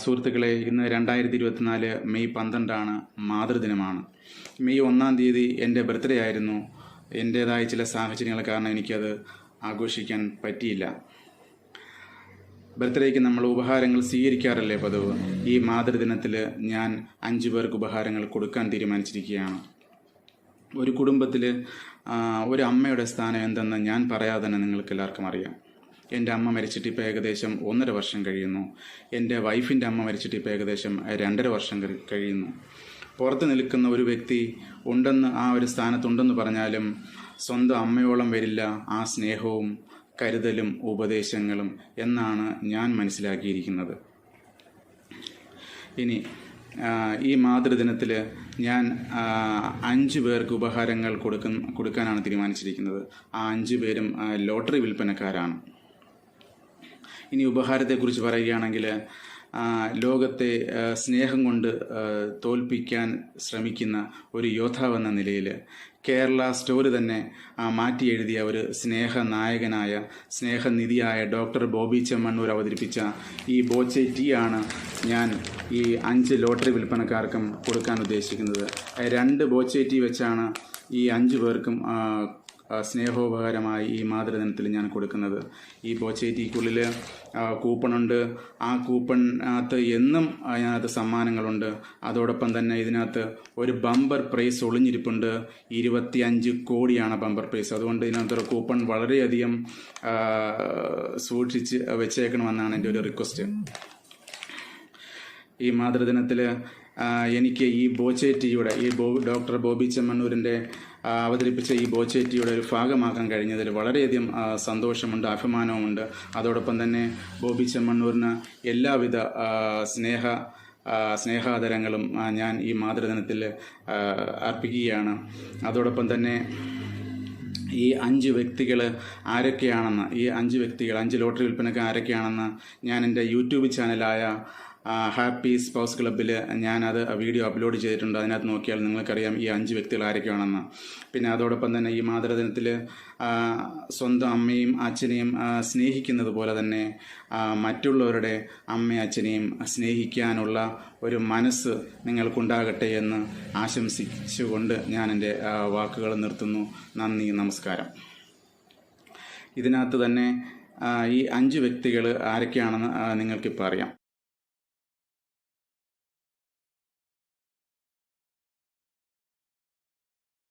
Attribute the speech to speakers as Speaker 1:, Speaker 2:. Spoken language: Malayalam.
Speaker 1: സുഹൃത്തുക്കളെ, ഇന്ന് 2024 മെയ് 12 മാതൃദിനമാണ്. മെയ് 1 എൻ്റെ ബർത്ത്ഡേ ആയിരുന്നു. എൻ്റേതായ ചില സാഹചര്യങ്ങൾ കാരണം എനിക്കത് ആഘോഷിക്കാൻ പറ്റിയില്ല. ബർത്ത്ഡേക്ക് നമ്മൾ ഉപഹാരങ്ങൾ സ്വീകരിക്കാറല്ലേ പതിവ്. ഈ മാതൃദിനത്തിൽ ഞാൻ 5 പേർക്ക് ഉപഹാരങ്ങൾ കൊടുക്കാൻ തീരുമാനിച്ചിരിക്കുകയാണ്. ഒരു കുടുംബത്തിൽ ഒരു അമ്മയുടെ സ്ഥാനം എന്തെന്ന് ഞാൻ പറയാതെ തന്നെ നിങ്ങൾക്ക് എല്ലാവർക്കും അറിയാം. എൻ്റെ അമ്മ മരിച്ചിട്ട് ഇപ്പോൾ ഏകദേശം 1.5 വർഷം കഴിയുന്നു. എൻ്റെ വൈഫിൻ്റെ അമ്മ മരിച്ചിട്ട് ഇപ്പോൾ ഏകദേശം 2.5 വർഷം കഴിയുന്നു. പുറത്ത് നിൽക്കുന്ന ഒരു വ്യക്തി ഉണ്ടെന്ന്, ആ ഒരു സ്ഥാനത്തുണ്ടെന്ന് പറഞ്ഞാലും സ്വന്തം അമ്മയോളം വരില്ല ആ സ്നേഹവും കരുതലും ഉപദേശങ്ങളും എന്നാണ് ഞാൻ മനസ്സിലാക്കിയിരിക്കുന്നത്. ഈ മാതൃദിനത്തിൽ ഞാൻ 5 പേർക്ക് ഉപഹാരങ്ങൾ കൊടുക്കാനാണ് തീരുമാനിച്ചിരിക്കുന്നത്. ആ 5 പേരും ലോട്ടറി വിൽപ്പനക്കാരാണ്. ഇനി ഉപഹാരത്തെക്കുറിച്ച് പറയുകയാണെങ്കിൽ, ലോകത്തെ സ്നേഹം കൊണ്ട് തോൽപ്പിക്കാൻ ശ്രമിക്കുന്ന ഒരു യോദ്ധാവെന്ന നിലയിൽ കേരള സ്റ്റോറി തന്നെ മാറ്റി എഴുതിയ ഒരു സ്നേഹനായകനായ, സ്നേഹനിധിയായ ഡോക്ടർ ബോബി ചെമ്മണ്ണൂർ അവതരിപ്പിച്ച ഈ ബോച്ചെ ടീ ആണ് ഞാൻ ഈ 5 ലോട്ടറി വിൽപ്പനക്കാർക്കും കൊടുക്കാൻ ഉദ്ദേശിക്കുന്നത്. 2 ബോച്ചെ ടീ വെച്ചാണ് ഈ 5 പേർക്കും സ്നേഹോപകാരമായി ഈ മാതൃദിനത്തിൽ ഞാൻ കൊടുക്കുന്നത്. ഈ ബോച്ചെ ടീക്കുള്ളിൽ കൂപ്പണുണ്ട്. ആ കൂപ്പണിനകത്ത് എന്നും അതിനകത്ത് സമ്മാനങ്ങളുണ്ട്. അതോടൊപ്പം തന്നെ ഇതിനകത്ത് ഒരു ബമ്പർ പ്രൈസ് ഒളിഞ്ഞിരിപ്പുണ്ട്. 25 കോടിയാണ് ബമ്പർ പ്രൈസ്. അതുകൊണ്ട് ഇതിനകത്തൊരു കൂപ്പൺ വളരെയധികം സൂക്ഷിച്ച് വെച്ചേക്കണമെന്നാണ് എൻ്റെ ഒരു റിക്വസ്റ്റ്. ഈ മാതൃദിനത്തിൽ എനിക്ക് ഈ ബോച്ചെ ടീയുടെ, ഡോക്ടർ ബോബി ചെമ്മണ്ണൂരിൻ്റെ അവതരിപ്പിച്ച ഈ ബോച്ചെ ടീയുടെ ഒരു ഭാഗമാക്കാൻ കഴിഞ്ഞതിൽ വളരെയധികം സന്തോഷമുണ്ട്, അഭിമാനവുമുണ്ട്. അതോടൊപ്പം തന്നെ ബോബി ചെമ്മണ്ണൂരിന് എല്ലാവിധ സ്നേഹാദരങ്ങളും ഞാൻ ഈ മാതൃദിനത്തിൽ അർപ്പിക്കുകയാണ്. അതോടൊപ്പം തന്നെ ഈ 5 വ്യക്തികൾ ആരൊക്കെയാണെന്ന്, 5 ലോട്ടറി വിൽപ്പനക്കാർ ആരൊക്കെയാണെന്ന് ഞാൻ എൻ്റെ യൂട്യൂബ് ചാനലായ ഹാപ്പി സ്പൗസ് ക്ലബ്ബിൽ ഞാനത് വീഡിയോ അപ്ലോഡ് ചെയ്തിട്ടുണ്ട്. അതിനകത്ത് നോക്കിയാൽ നിങ്ങൾക്കറിയാം ഈ 5 വ്യക്തികൾ ആരൊക്കെയാണെന്ന്. പിന്നെ അതോടൊപ്പം തന്നെ ഈ മാതൃദിനത്തിൽ സ്വന്തം അമ്മയും അച്ഛനെയും സ്നേഹിക്കുന്നത് പോലെ തന്നെ മറ്റുള്ളവരുടെ അമ്മയും അച്ഛനെയും സ്നേഹിക്കാനുള്ള ഒരു മനസ്സ് നിങ്ങൾക്കുണ്ടാകട്ടെ എന്ന് ആശംസിച്ചുകൊണ്ട് ഞാൻ എൻ്റെ വാക്കുകൾ നിർത്തുന്നു. നന്ദി, നമസ്കാരം. ഇതിനകത്ത് തന്നെ ഈ 5 വ്യക്തികൾ ആരൊക്കെയാണെന്ന് നിങ്ങൾക്കിപ്പോൾ അറിയാം.